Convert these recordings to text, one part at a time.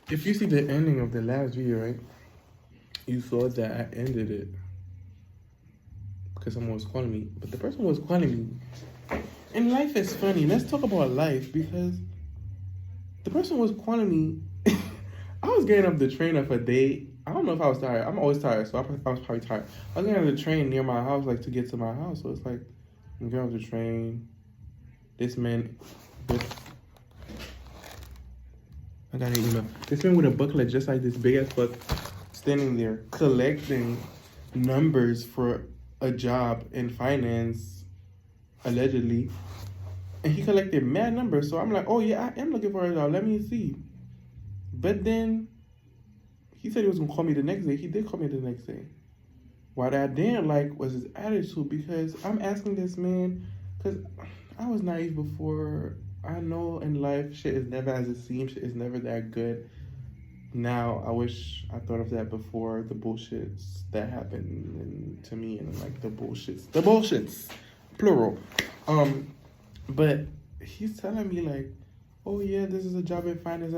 If you see the ending of the last video, right, you saw that I ended it because someone was calling me. But the person was calling me. And life is funny. Let's talk about life because the person was calling me. I was getting up the train of a day. I don't know if I was tired. I'm always tired, so I was probably tired. I was getting on the train near my house, like to get to my house. So it's like, I'm getting off the train. This man, this, I got an email. This man with a booklet just like this big ass book, standing there collecting numbers for a job in finance, allegedly. And he collected mad numbers. So I'm like, oh yeah, I am looking for a job. Let me see. But then he said he was gonna call me the next day. He did call me the next day. What I didn't like was his attitude because I'm asking this man, because I was naive before. I know in life shit is never as it seems. Shit is never that good. Now I wish I thought of that before the bullshits that happened to me and like the bullshits, plural. But he's telling me like, oh yeah, this is a job in finance,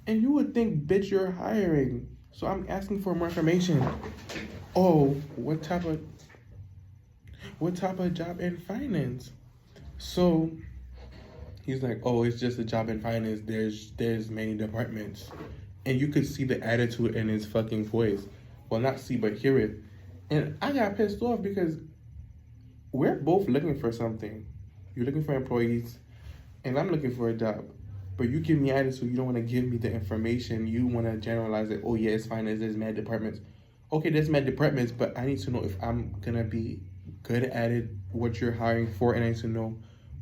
and you would think, bitch, you're hiring. So I'm asking for more information. Oh, what type of job in finance? So he's like, oh, it's just a job in finance. There's many departments. And you could see the attitude in his fucking voice. Well, not see, but hear it. And I got pissed off because we're both looking for something. You're looking for employees, and I'm looking for a job. But you give me attitude, you don't want to give me the information. You want to generalize it. Oh, yeah, it's finance. There's mad departments. Okay, there's mad departments, but I need to know if I'm going to be good at it, what you're hiring for, and I need to know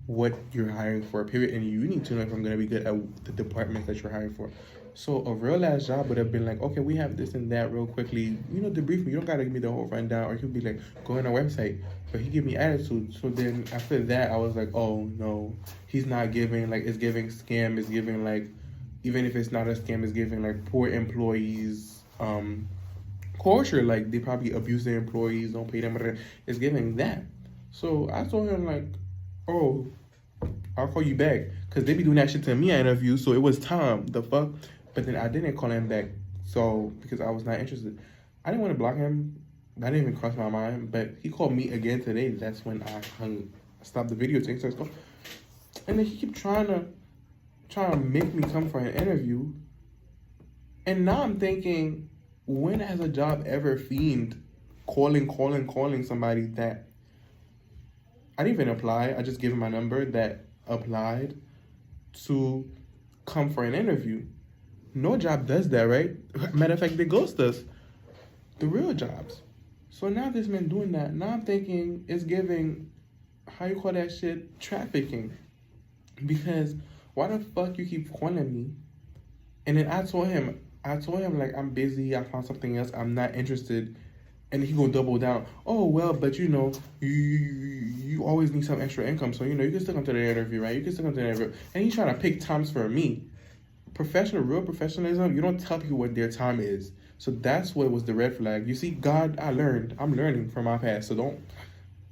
what you're hiring for, period. And you need to know if I'm going to be good at the departments that you're hiring for. So a real ass job would have been like, okay, we have this and that real quickly. Debrief me. You don't got to give me the whole rundown, or you could be like, go on our website. But he gave me attitude. So then after that, I was like, oh, no. He's not giving, like, it's giving scam. It's giving, like, even if it's not a scam, it's giving, like, poor employees, culture. Like, they probably abuse their employees, don't pay them. It's giving that. So I told him, like, oh, I'll call you back. Because they be doing that shit to me at interviews. So it was time. The fuck? But then I didn't call him back. So, because I was not interested. I didn't want to block him. That didn't even cross my mind. But he called me again today. That's when I stopped the video thing. So and then he kept trying to make me come for an interview. And now I'm thinking, when has a job ever fiend calling somebody that I didn't even apply. I just gave him my number that applied to come for an interview. No job does that, right? Matter of fact, they ghost us. The real jobs. So now this man doing that. Now I'm thinking it's giving, how you call that shit, trafficking. Because why the fuck you keep calling me? And then I told him like, I'm busy. I found something else. I'm not interested. And he gonna double down. Oh well, but you always need some extra income, so you can still come to the interview, right? You can still come to the interview. And he's trying to pick times for me. Real professionalism. You don't tell people what their time is. So that's what was the red flag. You see, God, I'm learning from my past. So don't.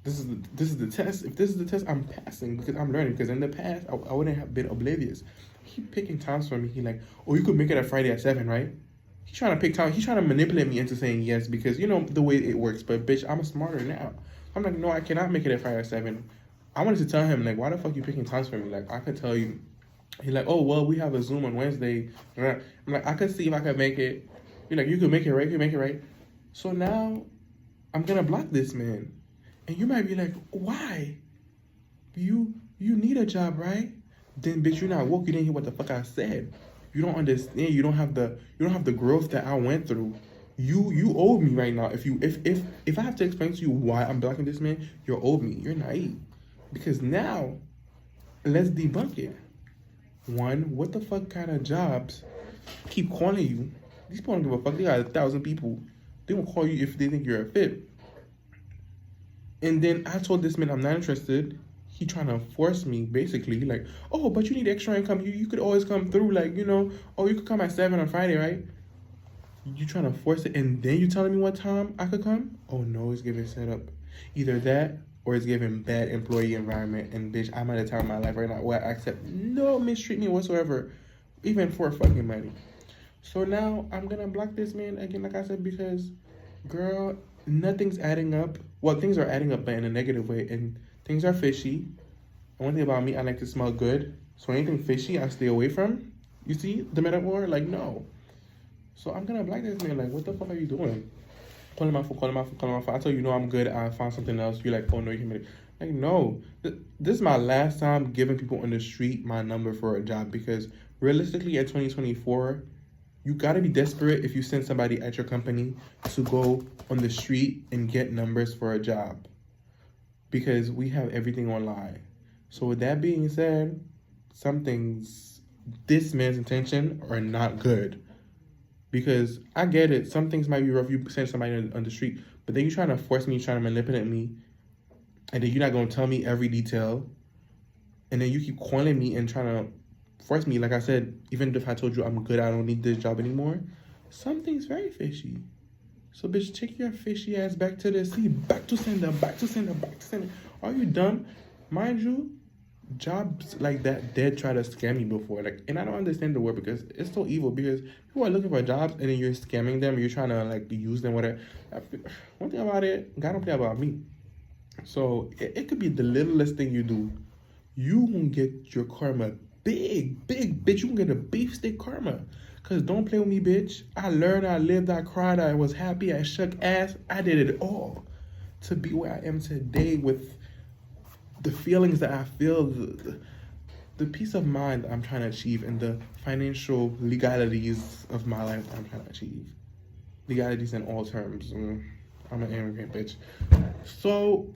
This is the test. If this is the test, I'm passing because I'm learning. Because in the past, I wouldn't have been oblivious. He picking times for me. He like, oh, you could make it a Friday at 7, right? He's trying to pick time. He's trying to manipulate me into saying yes because the way it works. But bitch, I'm smarter now. I'm like, no, I cannot make it at Friday at 7. I wanted to tell him like, why the fuck you picking times for me? Like, I could tell you. He's like, oh well, we have a Zoom on Wednesday. I'm like, I could see if I could make it. You're like, you could make it right. You make it right. So now, I'm gonna block this man, and you might be like, why? You need a job, right? Then bitch, you're not woke. You didn't hear what the fuck I said. You don't understand. You don't have the growth that I went through. You owe me right now. If I have to explain to you why I'm blocking this man, you're owed me. You're naive. Because now, let's debunk it. One, what the fuck kind of jobs keep calling you? These people don't give a fuck. They got 1,000 people. They will call you if they think you're a fit. And then I told this man I'm not interested. He trying to force me, basically. Like, oh, but you need extra income. You could always come through, like, oh, you could come at 7 on Friday, right? You trying to force it, and then you telling me what time I could come? Oh, no, it's giving setup. Either that, or it's giving bad employee environment. And, bitch, I'm at a time in my life right now where I accept no mistreatment whatsoever, even for fucking money. So now I'm gonna block this man again, like I said, because girl, nothing's adding up. Well, things are adding up, but in a negative way, and things are fishy. And one thing about me, I like to smell good. So anything fishy, I stay away from. You see the metaphor? Like, no. So I'm gonna block this man. Like, what the fuck are you doing? Calling my phone, calling my phone, calling my phone. I tell you, no, I'm good. I found something else. You're like, oh no, you can make. Like, no. This is my last time giving people on the street my number for a job, because realistically, at 2024, you gotta be desperate if you send somebody at your company to go on the street and get numbers for a job, because we have everything online. So with that being said, some things, this man's intention are not good. Because I get it, some things might be rough. You send somebody on the street, but then you're trying to force me, trying to manipulate me, and then you're not gonna tell me every detail, and then you keep calling me and trying to force me. Like I said, even if I told you I'm good, I don't need this job anymore, something's very fishy. So bitch, take your fishy ass back to the sea, back to sender, back to sender, back to sender. Are you dumb? Mind you, jobs like that did try to scam me before. Like, and I don't understand the word because it's so evil, because people are looking for jobs and then you're scamming them, or you're trying to like use them, whatever. One thing about it, God don't play about me. So it could be the littlest thing you do. You gonna get your karma big, big, bitch. You gonna get a beefsteak karma. Cause don't play with me, bitch. I learned, I lived, I cried, I was happy, I shook ass. I did it all to be where I am today, with the feelings that I feel, the peace of mind I'm trying to achieve, and the financial legalities of my life I'm trying to achieve. Legalities in all terms. I'm an immigrant, bitch. So,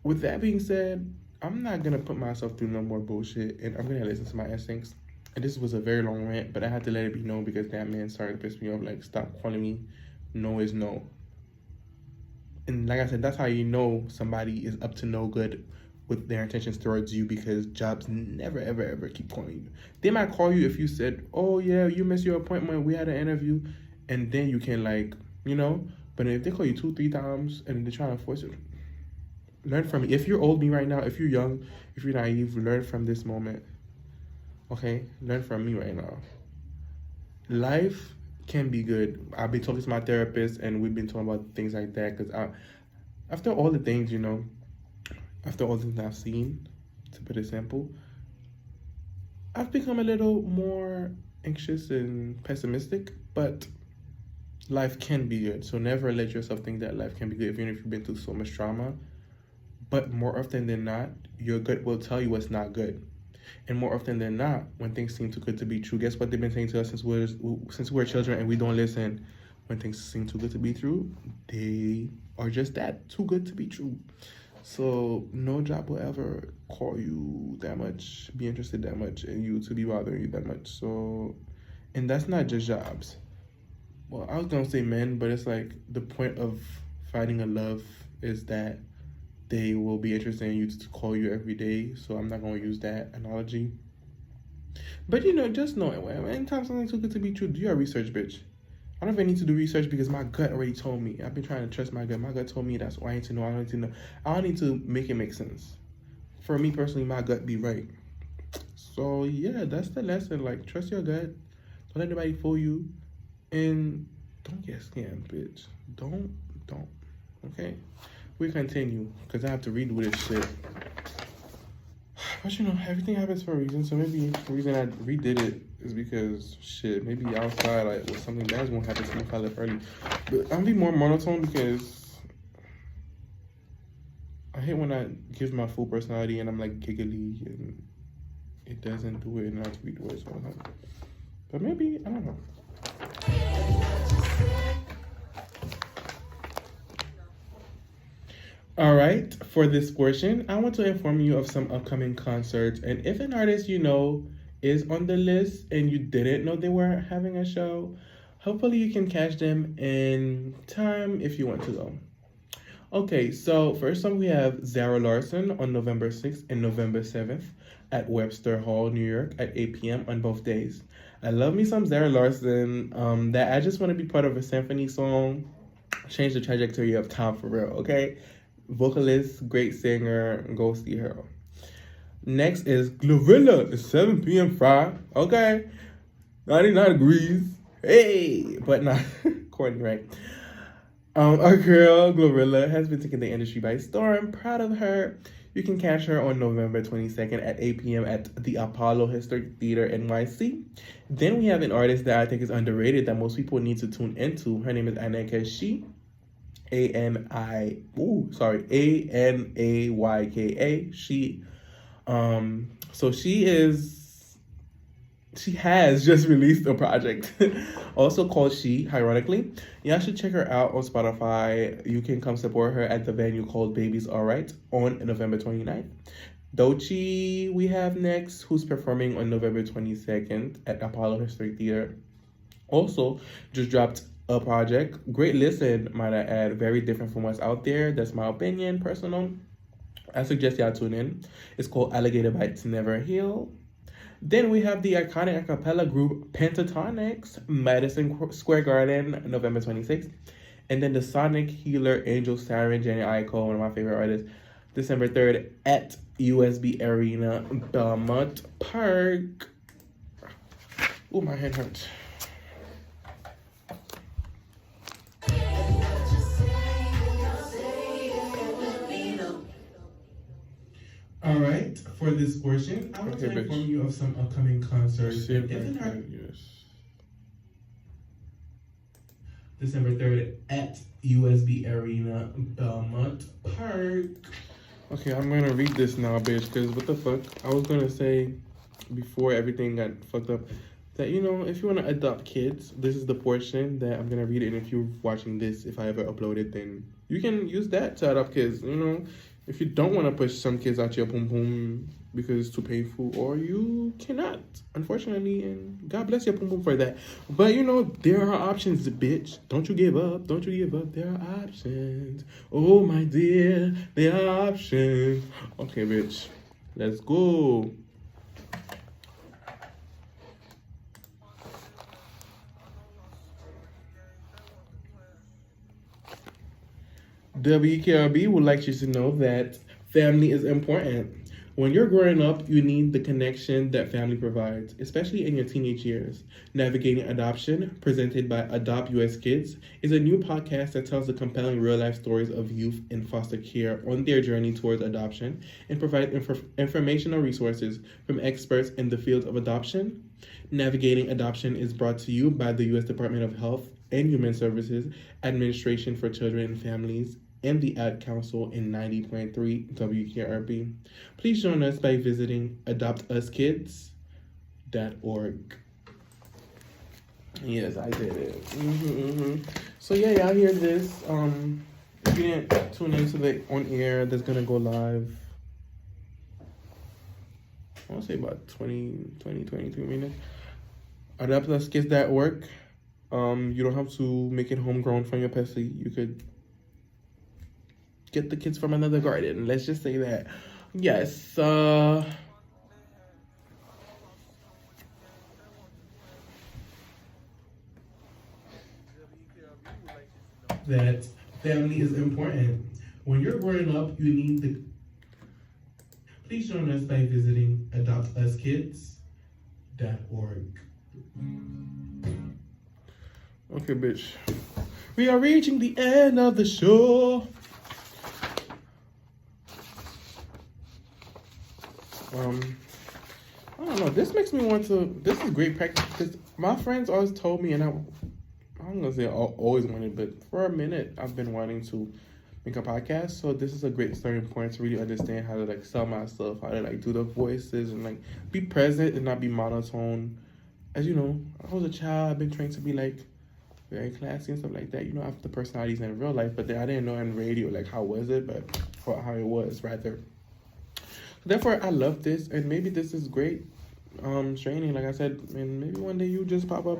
with that being said, I'm not gonna put myself through no more bullshit, and I'm gonna listen to my instincts. And this was a very long rant, but I had to let it be known because that man started to piss me off. Like, stop calling me. No is no. And like I said, that's how you know somebody is up to no good with their intentions towards you, because jobs never, ever, ever keep calling you. They might call you if you said, oh, yeah, you missed your appointment, we had an interview, and then you can, like, you know. But if they call you 2-3 times and they're trying to force it, learn from me. If you're old me right now, if you're young, if you're naive, learn from this moment. Okay? Learn from me right now. Life can be good. I've been talking to my therapist, and we've been talking about things like that, because after all the things, you know, after all the things I've seen, to put it simple, I've become a little more anxious and pessimistic, but life can be good. So never let yourself think that life can be good, even if you've been through so much trauma. But more often than not, your gut will tell you what's not good. And more often than not, when things seem too good to be true, guess what they've been saying to us since we're children and we don't listen? When things seem too good to be true, they are just that, too good to be true. So no job will ever call you that much, be interested that much, and you to be bothering you that much. So, and that's not just jobs. Well, I was gonna say men, but it's like the point of finding a love is that they will be interested in you to call you every day. So I'm not gonna use that analogy. But you know, just know it. Anytime something's too good to be true, do your research, bitch. I don't even need to do research because my gut already told me. I've been trying to trust my gut. My gut told me that's why I need to know. I don't need to know. I don't need to make it make sense. For me personally, my gut be right. So yeah, that's the lesson. Like, trust your gut. Don't let anybody fool you. And don't get scammed, bitch. Don't. Okay? We continue, because I have to redo this shit. But you know, everything happens for a reason. So maybe the reason I redid it is because shit, maybe outside like something bad's gonna happen to me if I left early. But I'm gonna be more monotone because I hate when I give my full personality and I'm like giggly and it doesn't do it and I have to redo it. So but maybe I don't know. All right, for this portion, I want to inform you of some upcoming concerts. And if an artist you know is on the list and you didn't know they were having a show, hopefully you can catch them in time if you want to go. Okay, so first up we have Zara Larson on November 6th and November 7th at Webster Hall, New York at 8 p.m. on both days. I love me some Zara Larson. That I just want to be part of a symphony song. Change the trajectory of time for real, okay? Vocalist, great singer, go see her. Next is Glorilla, the 7 p.m. fry, okay? 99 degrees Hey, but not corny, right? Our girl Glorilla has been taking the industry by storm. Proud of her. You can catch her on November 22nd at 8 p.m. at the Apollo Historic Theater NYC. Then we have an artist that I think is underrated that most people need to tune into. Her name is Anayka She. Anayka. She. So she has just released a project also called She, ironically. Y'all should check her out on Spotify. You can come support her at the venue called Babies Alright on November 29th. Doechii we have next, who's performing on November 22nd at Apollo Historic Theater. Also, just dropped a project. Great listen, might I add. Very different from what's out there. That's my opinion, personal. I suggest y'all tune in. It's called Alligator Bites Never Heal. Then we have the iconic a cappella group Pentatonix, Madison Square Garden, November 26th. And then the Sonic Healer Angel Siren, Jenny Aiko, one of my favorite artists, December 3rd at USB Arena, Belmont Park. Oh, my head hurts. All right, for this portion, I want to inform you of some upcoming concerts. December 3rd at USB Arena, Belmont Park. Okay, I'm gonna read this now, bitch, because what the fuck? I was gonna say before everything got fucked up that, you know, if you want to adopt kids, this is the portion that I'm gonna read it. And if you're watching this, if I ever upload it, then you can use that to adopt kids, you know. If you don't want to push some kids out your pum pum because it's too painful, or you cannot, unfortunately, and God bless your pum pum for that. But you know, there are options, bitch. Don't you give up. Don't you give up. There are options. Oh my dear, there are options. Okay, bitch. Let's go. WKRB would like you to know that family is important. When you're growing up, you need the connection that family provides, especially in your teenage years. Navigating Adoption, presented by Adopt US Kids, is a new podcast that tells the compelling real-life stories of youth in foster care on their journey towards adoption and provides informational resources from experts in the field of adoption. Navigating Adoption is brought to you by the U.S. Department of Health and Human Services, Administration for Children and Families, and the Ad Council in 90.3 WKRB. Please join us by visiting adoptuskids.org. Yes, I did it. So yeah, y'all hear this. If you didn't tune into the on air, that's gonna go live. I want to say about 23 minutes. Adoptuskids.org. You don't have to make it homegrown from your Pepsi. You could get the kids from another garden. Let's just say that. Yes. That family is important. When you're growing up, you need the... Please join us by visiting adoptuskids.org. Okay, bitch. We are reaching the end of the show. I don't know. This makes me want to. This is great practice because my friends always told me, and I'm gonna say I always wanted, but for a minute I've been wanting to make a podcast. So this is a great starting point to really understand how to like sell myself, how to like do the voices and like be present and not be monotone. As you know, I was a child. I've been trained to be like very classy and stuff like that. You know, I have the personalities in real life, but then I didn't know in radio like how was it, but how it was rather. Therefore, I love this, and maybe this is great training. Like I said, and maybe one day you just pop up,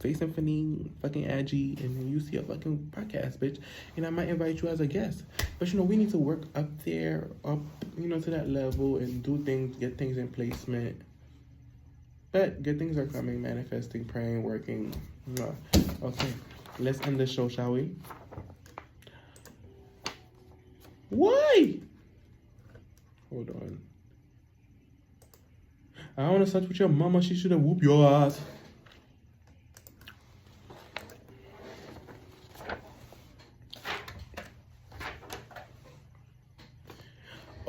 say Symphony, fucking Aggie, and then you see a fucking podcast, bitch, and I might invite you as a guest. But you know, we need to work up there, up, you know, to that level and do things, get things in placement. But good things are coming, manifesting, praying, working. Okay, let's end the show, shall we? Why? Hold on. I want to touch with your mama. She should have whooped your ass.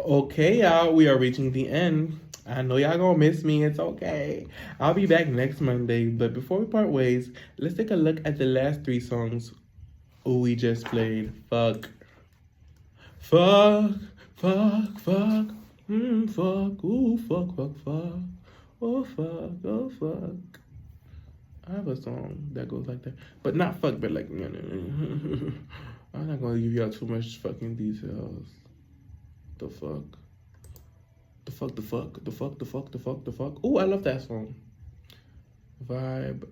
Okay, y'all, we are reaching the end. I know y'all gonna miss me. It's okay. I'll be back next Monday. But before we part ways, let's take a look at the last three songs we just played. Fuck. Fuck. Fuck. Fuck. Fuck. Ooh, fuck, fuck, fuck. Oh, fuck. Oh, fuck. I have a song that goes like that. But not fuck, but like, I'm not gonna give y'all too much fucking details. The fuck. The fuck, the fuck, the fuck, the fuck, the fuck, the fuck. Oh, I love that song. Vibe.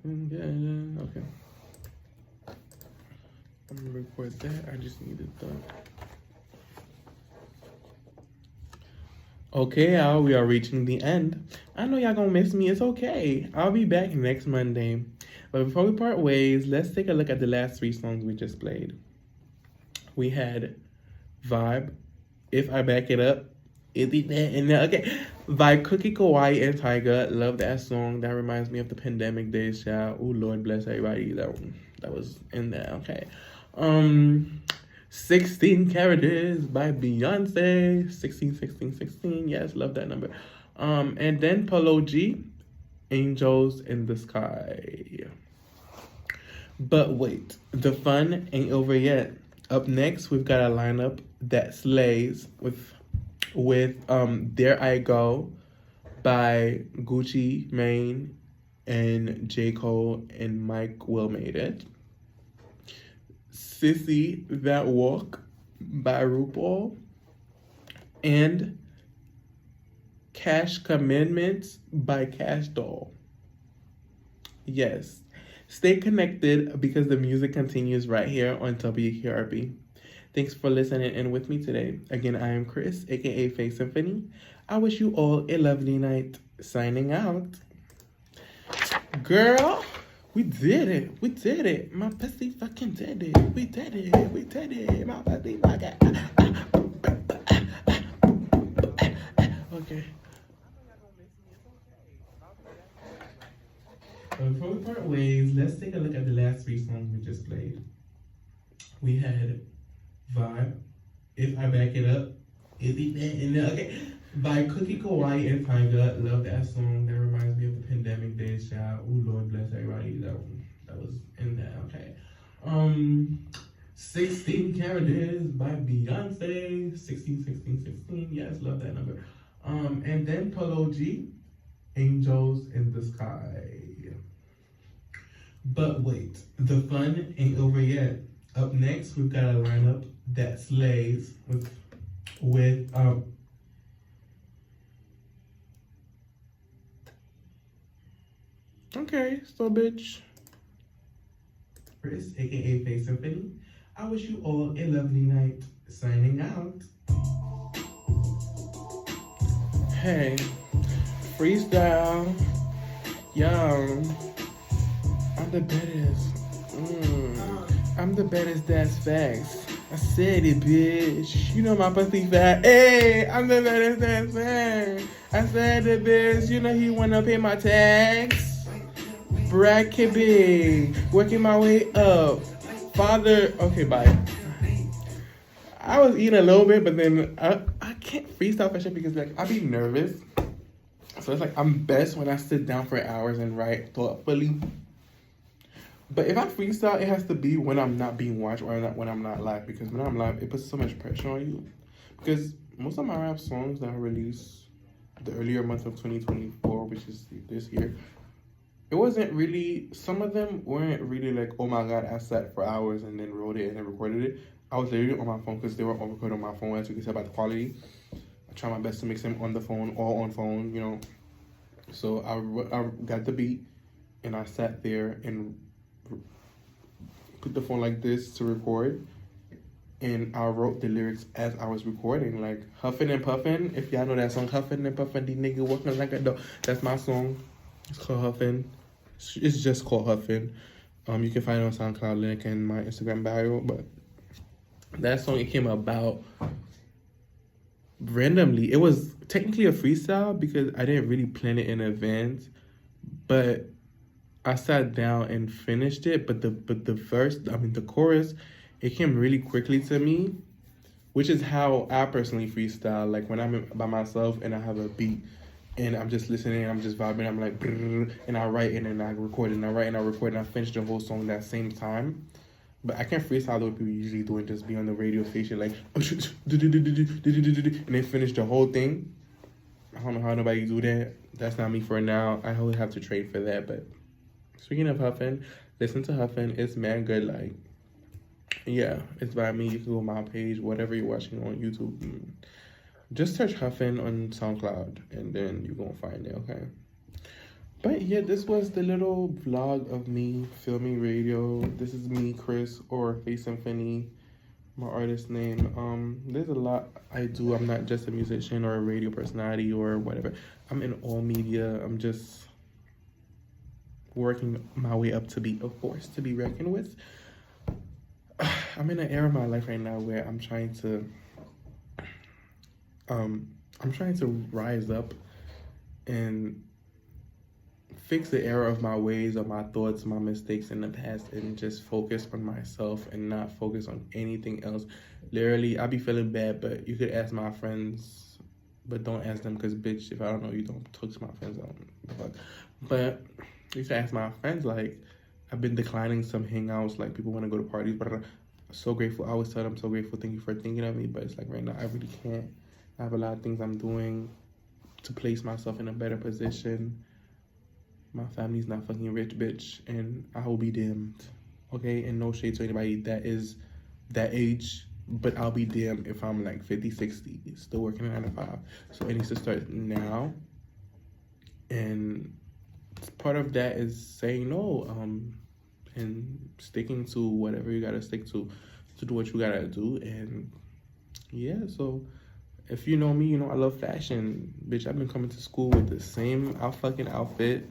Yeah, okay. I'm gonna record that. I just needed that. Okay, y'all, we are reaching the end. I know y'all gonna miss me. It's okay. I'll be back next Monday. But before we part ways, let's take a look at the last three songs we just played. We had Vibe, If I Back It Up, okay. By Cookie Kawaii and Tyga. Love that song. That reminds me of the pandemic days, child. Oh Lord bless everybody that was in there. Okay. 16 Carriages by Beyonce. 16, 16, 16. Yes, love that number. And then Polo G, Angels in the Sky. But wait, the fun ain't over yet. Up next, we've got a lineup that slays with There I Go by Gucci Mane and J. Cole and Mike Will Made It. Sissy That Walk by RuPaul. And Cash Commandments by Cash Doll. Yes. Stay connected because the music continues right here on WQRB. Thanks for listening in with me today. Again, I am Chris, aka Face Symphony. I wish you all a lovely night. Signing out. Girl, we did it. We did it. My pussy fucking did it. We did it. We did it. My pussy fucking. Okay. Before we part ways, let's take a look at the last three songs we just played. We had Vibe, If I Back It Up, okay, by Cookie Kawaii and Tyga. Love that song. That reminds me of the pandemic days, child. Oh Lord bless everybody that was in there. Okay. 16 Carriages by Beyonce. 16, 16, 16. Yes, love that number. And then Polo G, Angels in the Sky. But wait, the fun ain't over yet. Up next, we've got a lineup that slays with okay, so bitch. Chris, aka Face Symphony. I wish you all a lovely night. Signing out. Hey, freestyle. Yo, I'm the baddest. I'm the baddest, that's facts. I said it, bitch. You know my pussy fat. Hey, I'm the baddest, that's facts. I said it, bitch. You know he wanna pay my tax. Bracket big. Working my way up. Father. Okay, bye. I was eating a little bit, but then I can't freestyle for shit because like I be nervous. So it's like I'm best when I sit down for hours and write thoughtfully. But if I freestyle, it has to be when I'm not being watched or when I'm not live. Because when I'm live, it puts so much pressure on you. Because most of my rap songs that I released the earlier month of 2024, which is this year, it wasn't really, some of them weren't really like, oh my God, I sat for hours and then wrote it and then recorded it. I was literally on my phone because they were all recorded on my phone, as you can tell by the quality. I try my best to mix them on the phone, all on phone, you know. So I got the beat and I sat there and put the phone like this to record, and I wrote the lyrics as I was recording, like Huffin' and Puffin'. If y'all know that song, Huffin' and Puffin', the nigga walking like a dog. That's my song. It's called Huffin'. It's just called Huffin'. You can find it on SoundCloud, link in my Instagram bio. But that song, it came about randomly. It was technically a freestyle because I didn't really plan it in advance, but I sat down and finished it, but the verse, I mean the chorus, it came really quickly to me, which is how I personally freestyle. Like when I'm by myself and I have a beat and I'm just listening, I'm just vibing, I'm like, brrr, and I write and then I record and I write and I record and I finish the whole song that same time. But I can't freestyle the way people usually do and just be on the radio station like, and then finish the whole thing. I don't know how nobody do that. That's not me for now. I would have to trade for that. But speaking of Huffin, listen to Huffin. It's man good. Like, yeah, it's by me. You can go on my page, whatever you're watching on YouTube. Just search Huffin on SoundCloud, and then you're gonna find it. Okay. But yeah, this was the little vlog of me filming radio. This is me, Chris, or Face Symphony, my artist name. There's a lot I do. I'm not just a musician or a radio personality or whatever. I'm in all media. I'm just working my way up to be a force to be reckoned with. I'm in an era of my life right now where I'm trying to rise up and fix the error of my ways or my thoughts, my mistakes in the past, and just focus on myself and not focus on anything else. Literally, I be feeling bad, but you could ask my friends, but don't ask them because, bitch, if I don't know you, don't talk to my friends. I don't fuck. But you could ask my friends, like, I've been declining some hangouts, like people want to go to parties, but I'm so grateful. I always tell them, I'm so grateful, thank you for thinking of me, but it's like right now, I really can't. I have a lot of things I'm doing to place myself in a better position. My family's not fucking rich, bitch, and I will be damned. Okay, and no shade to anybody that is that age, but I'll be damned if I'm like 50, 60, still working 9 to 5. So it needs to start now. And part of that is saying no, and sticking to whatever you gotta stick to do what you gotta do. And yeah, so if you know me, you know I love fashion. Bitch, I've been coming to school with the same fucking outfit.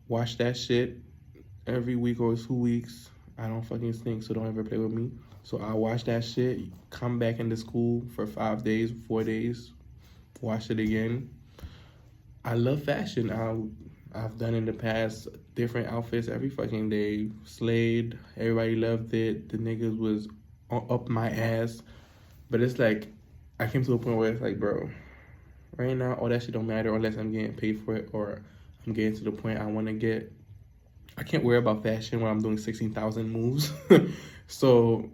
Wash that shit every week or 2 weeks. I don't fucking stink, so don't ever play with me. So I wash that shit, come back into school for 5 days, 4 days, wash it again. I love fashion. I've done in the past different outfits every fucking day. Slayed, everybody loved it. The niggas was up my ass. But it's like, I came to a point where it's like, bro, right now, all that shit don't matter unless I'm getting paid for it or I'm getting to the point I want to get. I can't worry about fashion when I'm doing 16,000 moves. So,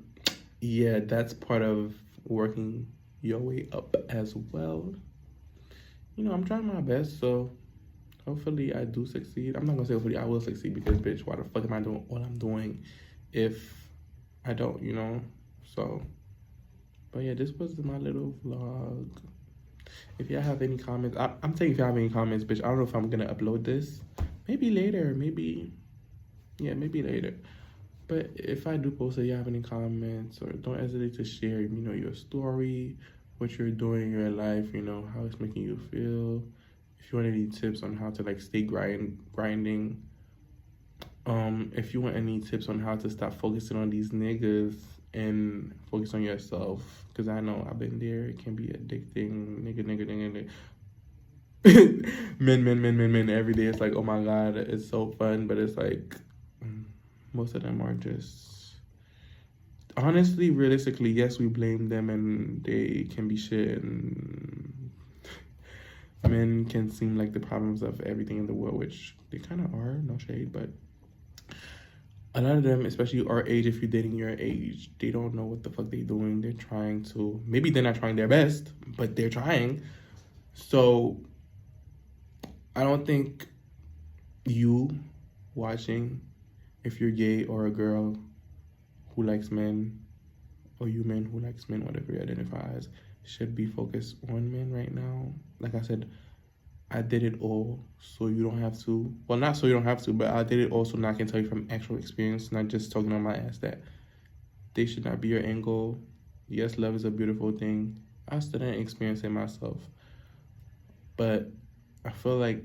yeah, that's part of working your way up as well. You know, I'm trying my best, so hopefully I do succeed. I'm not going to say hopefully I will succeed because, bitch, why the fuck am I doing what I'm doing if I don't, you know? So, but yeah, this was my little vlog. If y'all have any comments, I'm saying if y'all have any comments, bitch, I don't know if I'm going to upload this. Maybe later, maybe later. But if I do post it, y'all have any comments, or don't hesitate to share, you know, your story, what you're doing in your life, you know, how it's making you feel. If you want any tips on how to, like, stay grinding. If you want any tips on how to stop focusing on these niggas and focus on yourself, because I know I've been there. It can be addicting. Nigga. Men. Every day it's like, oh my God, it's so fun. But it's like, most of them are just, honestly, realistically, yes, we blame them and they can be shit. And men can seem like the problems of everything in the world, which they kind of are, no shade, but a lot of them, especially our age, if you're dating your age, they don't know what the fuck they're doing. They're trying to, maybe they're not trying their best, but they're trying. So I don't think you watching, if you're gay or a girl who likes men, or you men who likes men, whatever you identify as, should be focused on men right now. Like I said, I did it all so you don't have to. Well, not so you don't have to, but I did it also, now I can tell you from actual experience, not just talking on my ass, that they should not be your end goal. Yes, love is a beautiful thing. I still didn't experience it myself. But I feel like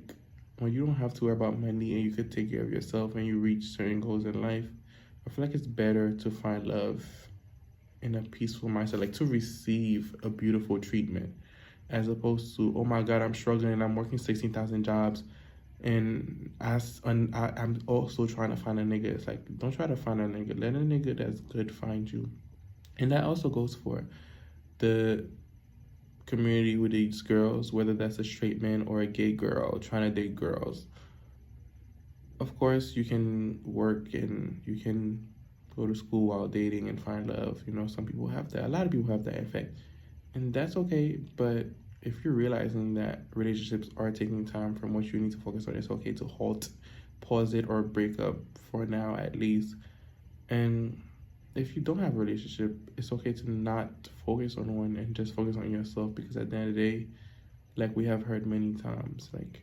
when you don't have to worry about money and you could take care of yourself and you reach certain goals in life, I feel like it's better to find love in a peaceful mindset, like to receive a beautiful treatment, as opposed to, oh my God, I'm struggling, I'm working 16,000 jobs, and I'm also trying to find a nigga. It's like, don't try to find a nigga. Let a nigga that's good find you. And that also goes for the community with these girls, whether that's a straight man or a gay girl trying to date girls. Of course, you can work and you can go to school while dating and find love. You know, some people have that. A lot of people have that, in fact. And that's okay. But if you're realizing that relationships are taking time from what you need to focus on, it's okay to halt, pause it, or break up for now at least. And if you don't have a relationship, it's okay to not focus on one and just focus on yourself, because at the end of the day, like we have heard many times, like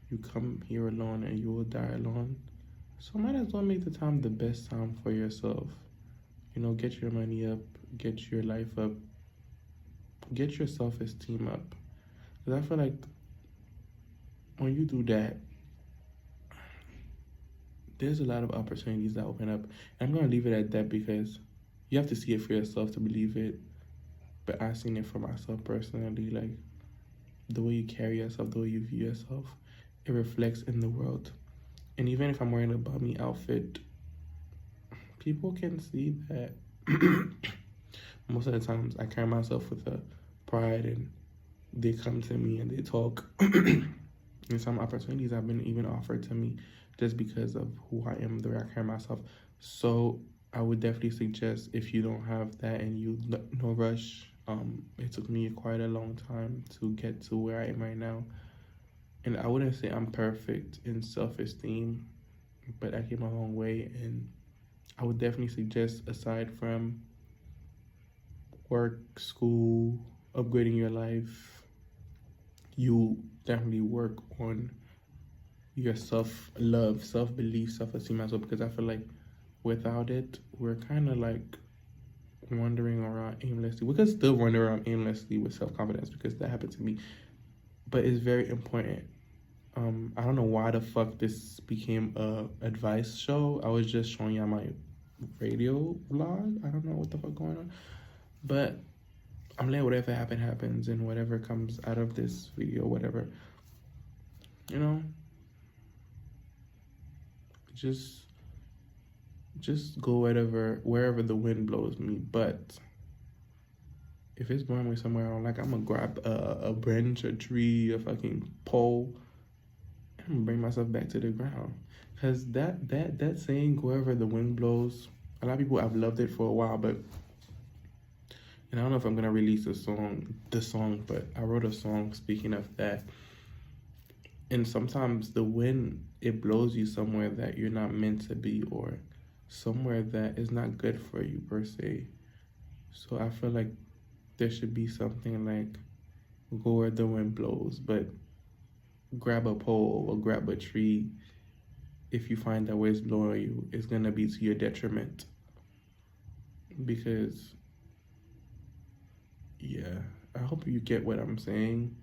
you come here alone and you will die alone. So might as well make the time the best time for yourself. You know, get your money up, get your life up, get your self-esteem up. Because I feel like when you do that, there's a lot of opportunities that open up. And I'm going to leave it at that because you have to see it for yourself to believe it. But I've seen it for myself personally. Like, the way you carry yourself, the way you view yourself, it reflects in the world. And even if I'm wearing a bummy outfit, people can see that. Most of the times I carry myself with a pride, and they come to me and they talk. And some opportunities have been even offered to me just because of who I am, the way I carry myself. So I would definitely suggest, if you don't have that and you no rush. It took me quite a long time to get to where I am right now. And I wouldn't say I'm perfect in self-esteem, but I came a long way. And I would definitely suggest, aside from work, school, upgrading your life, you definitely work on your self-love, self-belief, self-esteem as well, because I feel like without it, we're kind of like wandering around aimlessly. We could still wander around aimlessly with self-confidence, because that happened to me. But it's very important. I don't know why the fuck this became a advice show. I was just showing y'all my radio vlog. I don't know what the fuck going on. But I'm letting whatever happens, and whatever comes out of this video, whatever. You know? Just go wherever the wind blows me. But if it's blowing me somewhere I don't like, I'm gonna grab a branch, a tree, a fucking pole, and I'm gonna bring myself back to the ground. Cause that saying, wherever the wind blows, a lot of people have loved it for a while, but and I don't know if I'm gonna release the song, but I wrote a song speaking of that. And sometimes the wind, it blows you somewhere that you're not meant to be, or somewhere that is not good for you per se. So I feel like there should be something like, go where the wind blows, but grab a pole or grab a tree. If you find that where it's blowing you, it's gonna be to your detriment. Because, yeah, I hope you get what I'm saying.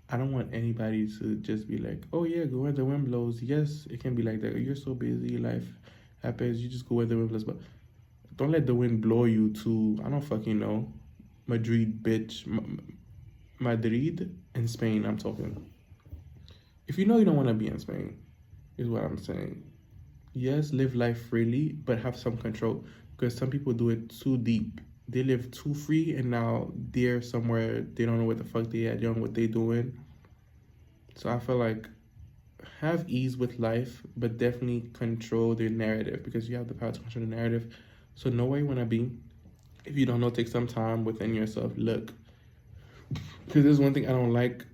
I don't want anybody to just be like, oh yeah, go where the wind blows. Yes, it can be like that. You're so busy, life happens, you just go where the wind blows. But don't let the wind blow you to, I don't fucking know, Madrid, bitch. Madrid in Spain, I'm talking. If you know you don't want to be in Spain, is what I'm saying. Yes, live life freely, but have some control. Because some people do it too deep. They live too free, and now they're somewhere they don't know what the fuck they at, they don't know what they doing. So I feel like, have ease with life, but definitely control the narrative, because you have the power to control the narrative. So know where you want to be. If you don't know, take some time within yourself. Look, because there's one thing I don't like.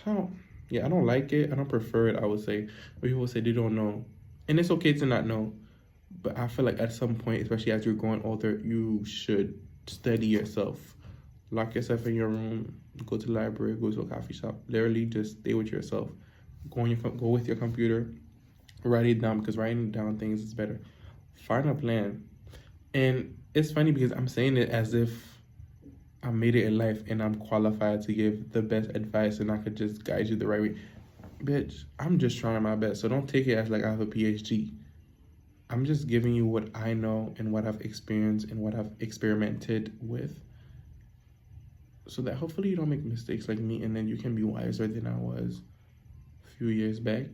I don't like it. I don't prefer it, I would say. But people say they don't know. And it's okay to not know. But I feel like at some point, especially as you're growing older, you should study yourself. Lock yourself in your room. Go to the library. Go to a coffee shop. Literally just stay with yourself. Go with your computer. Write it down, because writing down things is better. Find a plan. And it's funny because I'm saying it as if I made it in life and I'm qualified to give the best advice and I could just guide you the right way. Bitch, I'm just trying my best. So don't take it as like I have a PhD. I'm just giving you what I know and what I've experienced and what I've experimented with, so that hopefully you don't make mistakes like me, and then you can be wiser than I was a few years back.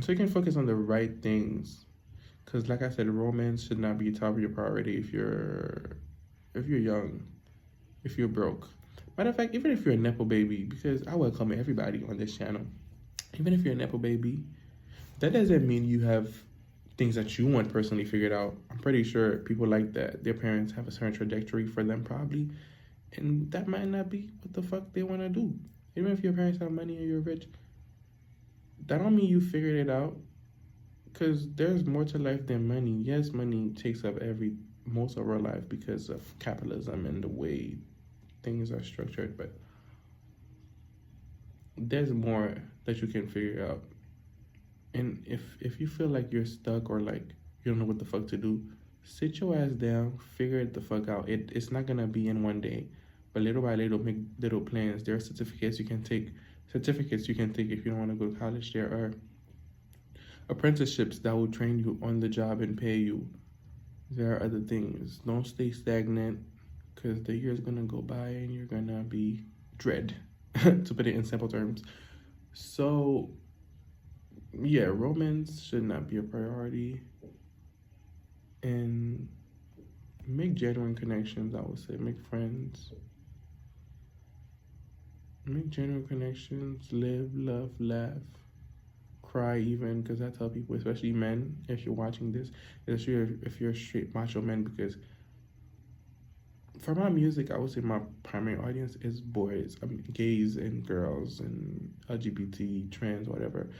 So you can focus on the right things. Because like I said, romance should not be top of your priority if you're if you're young, if you're broke. Matter of fact, even if you're a Nepo baby, because I welcome everybody on this channel. Even if you're a Nepo baby, that doesn't mean you have things that you want personally figured out. I'm pretty sure people like that. Their parents have a certain trajectory for them probably. And that might not be what the fuck they want to do. Even if your parents have money and you're rich, that don't mean you figured it out. Because there's more to life than money. Yes, money takes up most of our life because of capitalism and the way things are structured, but there's more that you can figure out. And if you feel like you're stuck or like you don't know what the fuck to do, sit your ass down, figure it the fuck out. It's not gonna be in one day, but little by little, make little plans. There are certificates you can take. Certificates you can take if you don't want to go to college. There are apprenticeships that will train you on the job and pay you. There are other things. Don't stay stagnant, because the year's gonna go by and you're gonna be dread, to put it in simple terms. So yeah, romance should not be a priority. And make genuine connections, I would say. Make friends. Make genuine connections. Live, love, laugh. Cry even, because I tell people, especially men, if you're watching this, especially if you're a straight macho man, because for my music, I would say my primary audience is boys. I mean, gays and girls and LGBT, trans, whatever.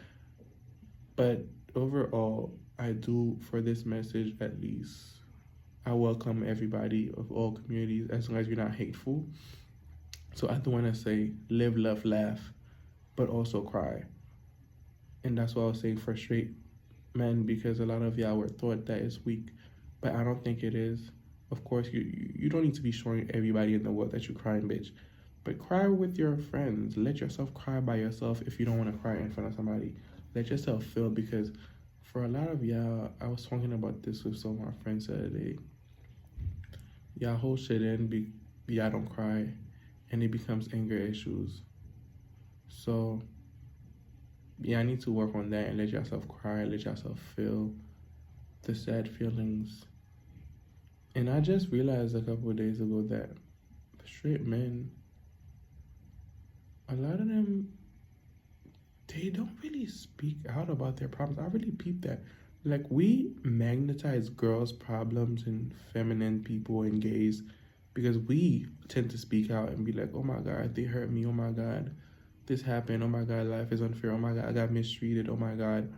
But overall, I do, for this message at least, I welcome everybody of all communities as long as you're not hateful. So I do want to say live, love, laugh, but also cry. And that's what I'll say for straight men, because a lot of y'all were thought that is weak, but I don't think it is. Of course, you don't need to be showing everybody in the world that you're crying, bitch. But cry with your friends. Let yourself cry by yourself if you don't want to cry in front of somebody. Let yourself feel, because for a lot of y'all, I was talking about this with some of my friends the other day. Y'all hold shit in, y'all don't cry, and it becomes anger issues. So yeah, I need to work on that and let yourself cry, let yourself feel the sad feelings. And I just realized a couple of days ago that straight men, a lot of them, they don't really speak out about their problems. I really peeped that. Like, we magnetize girls' problems and feminine people and gays because we tend to speak out and be like, oh my God, they hurt me. Oh my God, this happened. Oh my God, life is unfair. Oh my God, I got mistreated. Oh my God,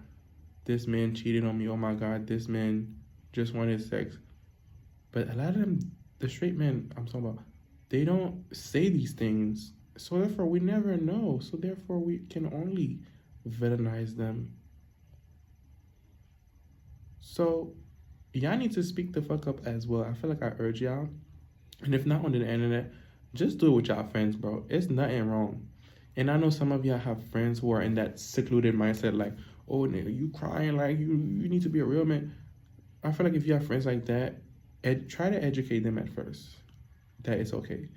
this man cheated on me. Oh my God, this man just wanted sex. But a lot of them, the straight men I'm talking about, they don't say these things. So therefore, we never know. So therefore, we can only villainize them. So y'all need to speak the fuck up as well. I feel like I urge y'all. And if not on the internet, just do it with y'all friends, bro. It's nothing wrong. And I know some of y'all have friends who are in that secluded mindset, like, oh, nigga, you crying, like, you need to be a real man. I feel like if you have friends like that, try to educate them at first that it's okay.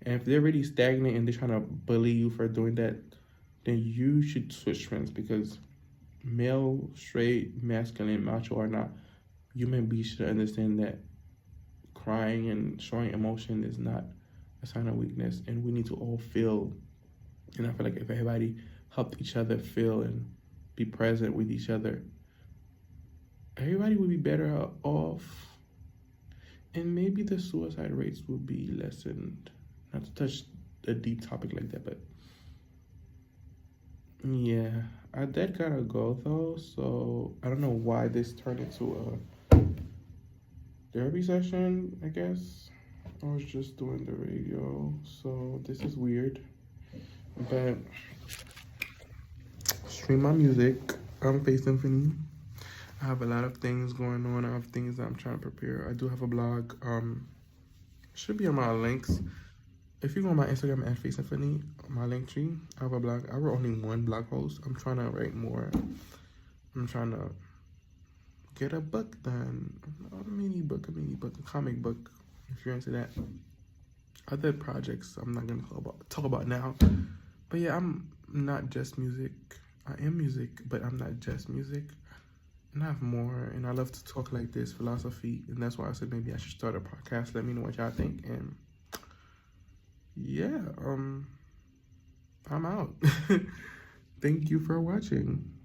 And if they're really stagnant and they're trying to bully you for doing that, then you should switch friends, because male, straight, masculine, macho or not, human beings should understand that crying and showing emotion is not a sign of weakness, and we need to all feel. And I feel like if everybody helped each other feel and be present with each other, everybody would be better off. And maybe the suicide rates will be lessened. Not to touch a deep topic like that, but yeah, our dad gotta go though, so I don't know why this turned into a therapy session, I guess. I was just doing the radio, so this is weird. But stream my music. I'm Faith Symphony. I have a lot of things going on. I have things that I'm trying to prepare. I do have a blog. Should be on my links. If you go on my Instagram at Faith Symphony, my link tree, I have a blog. I wrote only one blog post. I'm trying to write more. I'm trying to get a book done. A mini book, a comic book, if you're into that. Other projects I'm not gonna talk about now. But yeah, I'm not just music. I am music, but I'm not just music. And I have more, and I love to talk like this, philosophy, and that's why I said maybe I should start a podcast. Let me know what y'all think, and yeah, I'm out. Thank you for watching.